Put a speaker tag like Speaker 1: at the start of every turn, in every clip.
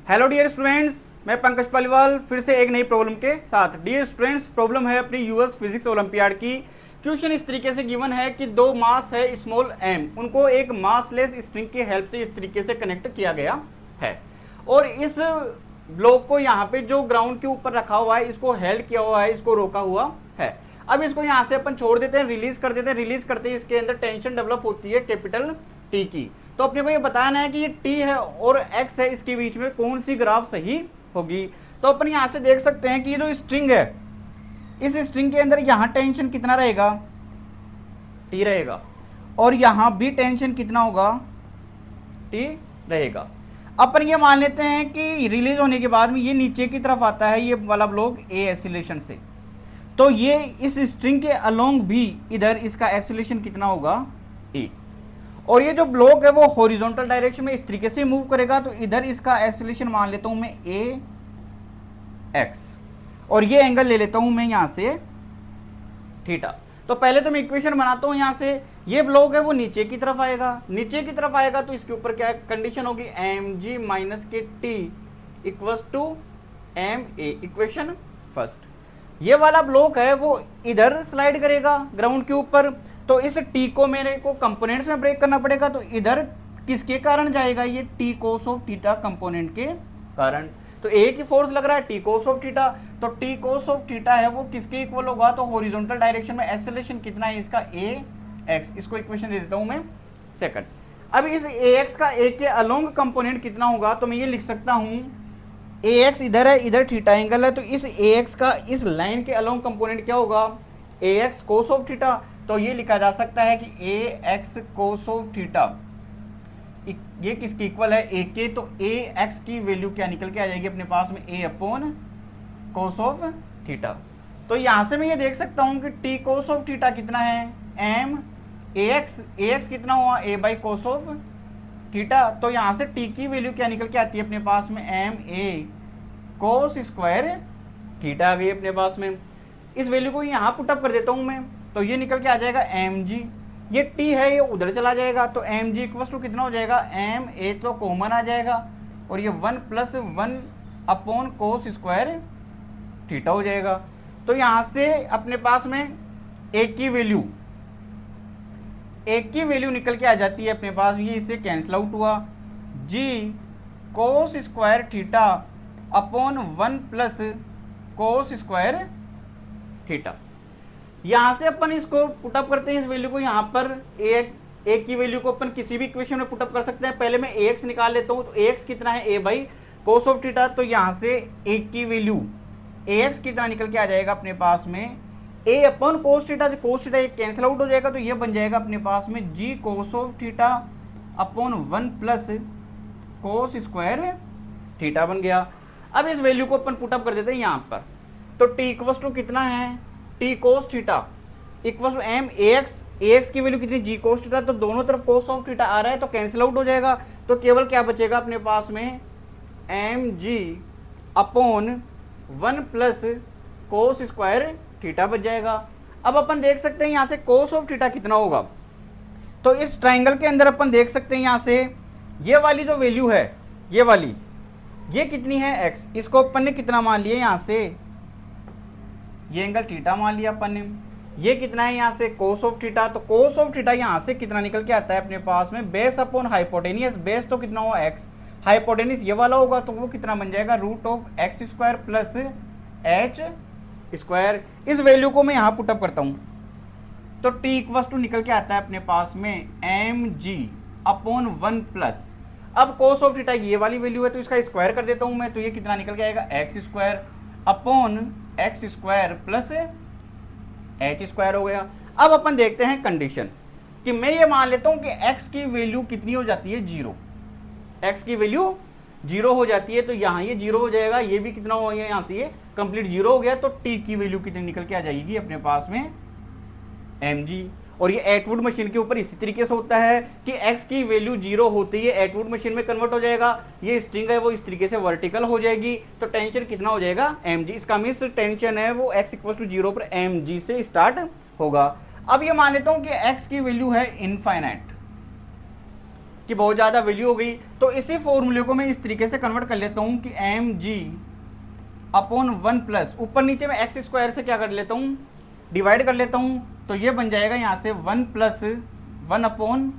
Speaker 1: Hello dear students, मैं पंकज पालीवाल फिर से एक नई प्रॉब्लम के साथ। डियर स्टूडेंट्स, प्रॉब्लम है अपनी यूएस फिजिक्स ओलंपियाड की। क्वेश्चन इस तरीके से गिवन है कि दो मास है स्मॉल m, उनको एक मासलेस स्ट्रिंग की हेल्प से इस तरीके से कनेक्ट किया गया है और इस ब्लॉक को यहाँ पे जो ग्राउंड के ऊपर रखा हुआ है इसको हेल्ड किया हुआ है, इसको रोका हुआ है। अब इसको यहाँ से अपन छोड़ देते हैं, रिलीज कर देते हैं। रिलीज करते ही इसके अंदर टेंशन डेवलप होती है कैपिटल टी की। तो अपने को ये बताना है कि ये टी है और एक्स है, इसके बीच में कौन सी ग्राफ सही होगी। तो अपन यहाँ से देख सकते हैं कि ये जो स्ट्रिंग है, इस स्ट्रिंग के अंदर यहाँ टेंशन कितना रहेगा, टी रहेगा, और यहाँ भी टेंशन कितना होगा, टी रहेगा। अपन ये मान लेते हैं कि रिलीज होने के बाद में ये नीचे की तरफ आता है, ये वाला ब्लॉक ए एक्सीलरेशन से, तो ये इस स्ट्रिंग के अलोंग भी इधर इसका एक्सीलरेशन कितना होगा, ए। और ये जो ब्लॉक है वो हॉरिजॉन्टल डायरेक्शन में इस तरीके से मूव करेगा, तो इधर इसका एक्सीलरेशन मान लेता हूं मैं ए एक्स, और ये एंगल ले लेता हूं मैं यहां से थीटा। तो पहले तो मैं इक्वेशन बनाता हूं, यहां से ये ब्लॉक है वो नीचे की तरफ आएगा, नीचे की तरफ आएगा तो इसके ऊपर क्या कंडीशन होगी, एम जी माइनस के T equals to M A, equation first. ये वाला ब्लॉक है वो इधर स्लाइड करेगा ग्राउंड के ऊपर, तो इस टी को मेरे को कंपोनेंट्स में ब्रेक करना पड़ेगा, तो इधर किसके कारण जाएगा, ये T cos of theta component के कारण। तो ए की फोर्स लग रहा है टी कोस ऑफ थीटा, तो टी कोस ऑफ थीटा है वो किसके इक्वल होगा, तो हॉरिजॉन्टल डायरेक्शन में एक्सेलरेशन कितना है इसका, ए एक्स। इसको इक्वेशन दे देता हूं मैं सेकंड। अब इस ए एक्स का ए के अलोंग कंपोनेंट कितना होगा, तो मैं ये लिख सकता हूं ए एक्स इधर है, इधर थीटा एंगल है, तो इस ए एक्स का इस लाइन के अलोंग कंपोनेंट क्या होगा, ए एक्स कोस ऑफ थीटा। तो ये लिखा जा सकता है कि ए एक्स कोस ऑफ थीटा ये किसकी इक्वल है, ए के। तो ए एक्स की वैल्यू क्या निकल के आ जाएगी अपने पास में, ए अपॉन कोस ऑफ थीटा। तो यहां से मैं ये देख सकता हूं कि टी कोस ऑफ थीटा कितना है, एम ए एक्स कितना हुआ, ए बाई कोस ऑफ थीटा। तो यहां से टी की वैल्यू क्या निकल के आती है अपने पास में, M A cos square theta आ गई अपने पास में। इस वैल्यू को यहां पुटअप कर देता हूं मैं, तो ये निकल के आ जाएगा एम जी, ये टी है ये उधर चला जाएगा, तो एम जी इक्वल टू कितना हो जाएगा, एम ए तो कॉमन आ जाएगा, और ये 1 + 1 अपॉन कोस स्क्वायर थीटा हो जाएगा। तो यहां से अपने पास में एक की वैल्यू निकल के आ जाती है अपने पास, ये इससे कैंसिल आउट हुआ, g cos square theta upon 1 + cos square theta. यहां से अपन इसको पुटअप करते हैं, इस वैल्यू को यहाँ पर ए की वैल्यू को अपन किसी भी इक्वेशन में पुटअप कर सकते हैं। पहले मैं ए एक्स निकाल लेता हूं, तो ए एक्स कितना है, ए बाई कोस ऑफ थीटा। तो यहां से ए की वैल्यू ए एक्स कितना निकल के आ जाएगा अपने पास में, ए अपॉन कोस थीटा, जो कोस थीटा कैंसिल आउट हो जाएगा, तो ये बन जाएगा अपने पास में g cos of theta upon 1 + cos square theta बन गया। अब इस वैल्यू को अपन पुटअप कर देते हैं यहाँ पर, तो टी इक्वल टू कितना है, T cos theta equal to M A X की वैल्यू कितनी, जी कोस थीटा। तो दोनों तरफ कोस ऑफ थीटा आ रहा है तो कैंसिल आउट हो जाएगा, तो केवल क्या बचेगा अपने पास में, M G upon 1 + cos square theta बच जाएगा। अब अपन देख सकते हैं यहाँ से कोस ऑफ थीटा कितना होगा, तो इस ट्राइंगल के अंदर अपन देख सकते हैं यहाँ से ये वाली जो वैल्यू है, ये वाली ये कितनी है, एक्स। इसको अपन ने कितना मान लिया यहाँ से, ये एंगल थीटा मान लिया अपन ने, ये कितना है यहाँ से कोस ऑफ थीटा। तो कोस ऑफ थीटा यहाँ से कितना निकल के आता है अपने पास में, बेस अपॉन हाइपोटेनियस, बेस तो कितना हुआ एक्स, हाइपोटेनियस ये वाला होगा, तो वो कितना बन जाएगा, √(x² + h²। इस वैल्यू को मैं यहाँ पुटअप करता हूँ, तो टी इक्वल टू निकल के आता है अपने पास में एम जी अपॉन 1 +, अब कोस ऑफ थीटा ये वाली वैल्यू है तो इसका स्क्वायर कर देता हूँ मैं, तो ये कितना निकल के आएगा, x² अपॉन x² + h² हो गया। अब अपन देखते हैं कंडीशन, कि मैं ये मान लेता हूं कि x की वैल्यू कितनी हो जाती है, 0, x की वैल्यू 0 हो जाती है, तो यहाँ ये 0 हो जाएगा, ये भी कितना हो गया, यहाँ से ये कंप्लीट 0 हो गया, तो t की वैल्यू कितनी निकल के आ जाएगी अपने पास में, mg। और ये एटवुड मशीन के ऊपर इसी तरीके से होता है कि x की वैल्यू 0 होती है एटवुड मशीन में कन्वर्ट हो जाएगा, ये स्ट्रिंग है वो इस तरीके से वर्टिकल हो जाएगी, तो टेंशन कितना हो जाएगा, mg। इसका मीन्स टेंशन है वो x = 0 पर mg से स्टार्ट होगा। अब ये मान लेता हूं कि x की वैल्यू है इनफाइनाइट, कि बहुत ज़्यादा वैल्यू हो गई, तो इसी फॉर्मूले को मैं इस तरीके से कन्वर्ट कर लेता हूँ कि एम जी अपॉन 1 प्लस ऊपर नीचे में एक्स स्क्वायर से क्या कर लेता हूँ, डिवाइड कर लेता हूँ, तो ये बन जाएगा यहाँ से 1 plus 1 upon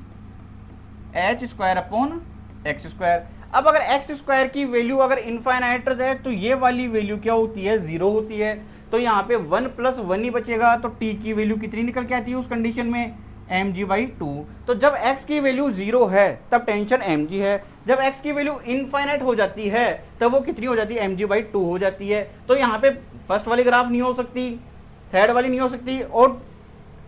Speaker 1: H square upon x square. अब अगर एक्स स्क्वायर की वैल्यू अगर इनफाइनाइट है तो ये वाली वैल्यू क्या होती है, 0 होती है, तो यहाँ पे 1 प्लस 1 ही बचेगा, तो t की वैल्यू कितनी निकल के आती है उस कंडीशन में, mg/2। तो जब x की वैल्यू 0 है तब टेंशन mg है, जब x की वैल्यू इनफाइनाइट हो जाती है तब वो कितनी हो जाती है, mg/2 हो जाती है। तो यहाँ पे फर्स्ट वाली ग्राफ नहीं हो सकती, थर्ड वाली नहीं हो सकती, और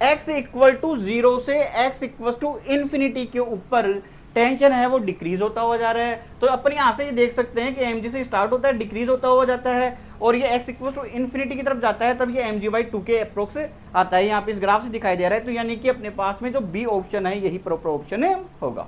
Speaker 1: x इक्वल टू 0 से x इक्वल टू इन्फिनिटी के ऊपर टेंशन है वो डिक्रीज होता हुआ जा रहा है। तो अपन यहाँ से ये देख सकते हैं कि mg से स्टार्ट होता है, डिक्रीज होता हुआ जाता है, और ये x इक्वल टू इन्फिनिटी की तरफ जाता है, तब ये mg/2 के अप्रोक्स आता है। यहाँ पे इस ग्राफ से दिखाई दे रहा है, तो यानी कि अपने पास में जो बी ऑप्शन है यही प्रॉपर ऑप्शन होगा।